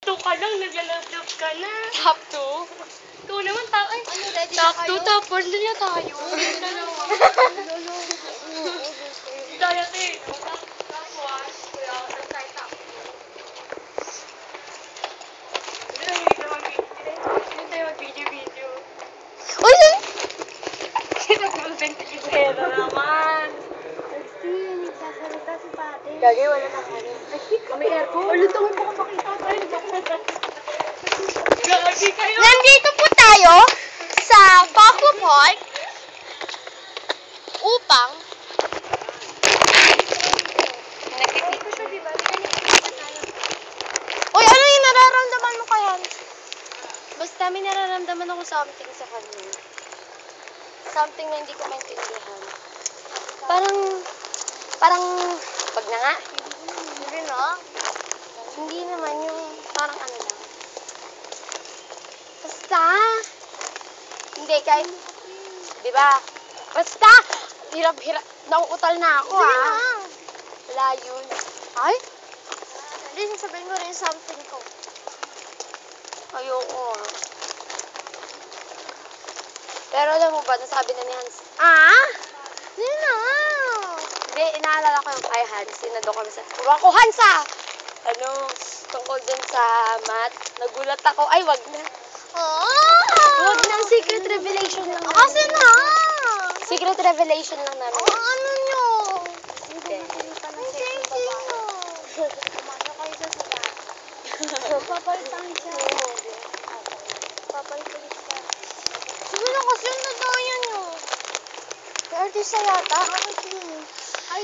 2 ka lang, naglalove ka na. Top 2? Ikaw naman, ay, Ano, ready top na 2, kayo? top 4 na tayo. Dalawa. Daya, te. Top 1. Kuya, ako tayo top 2. Hindi tayo mag-video. Uy! Nag-ventilero naman. Nagsasalita si Pate. Gagi, wala na kami. May aircon. Lutong mo ko makita tayo. Gagi kayo. Nandito po tayo sa Paco Park upang Uy, ano yung nararamdaman mo kaya? Basta may nararamdaman ako something sa kanya. Something na hindi ko maintindihan. Parang, wag na nga. Hindi no? Hindi naman yung parang ano lang. Basta, hindi kahit, di ba? Basta, hirap, nauutal na ako Wala yun. Ay? Hindi, sabihin mo rin something ko. Ayoko. Pero alam mo ba, nasabi na ni Hans, Hindi na. Hindi, inaalala ko yung kay Hans. Sinado kami sa, huwag ko Hans tungkol dun sa math. Nagulat ako, ay wag na. Wag na, secret revelation lang namin. Kasi na. Secret revelation lang namin. Ano nyo? Hindi. Kumano kayo sa saba. Papalitan siya. Papalitan siya. Sige na kasi yung nadayan nyo. May artista yata. Ay,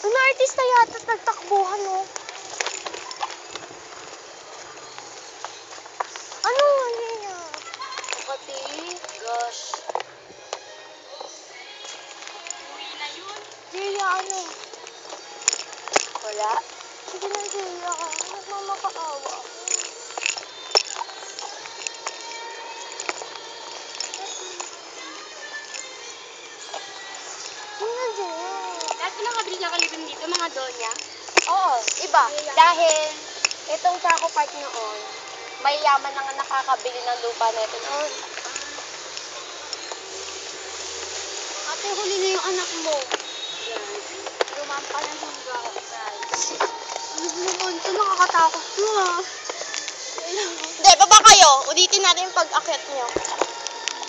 Ano artista yata nagtakbuhan mo? Ano? Ano niya? Pati, gosh. Uwi na yun. Jaya, ano? Wala. Sige na, Jaya ka. Nagmamakaawa ako. Sige na, Jaya. Lahat ko nakabili na kalibin dito, mga donya. Oo, iba. Dahil itong Paco Park noon, may yaman na nga nakakabili ng lupa na ito noon. Ate, huli na yung anak mo. Lumampa ng hangga. Ano naman ito? Nakakatakot to Hindi, baba kayo. Ulitin natin yung pag-akit nyo.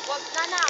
Wag na.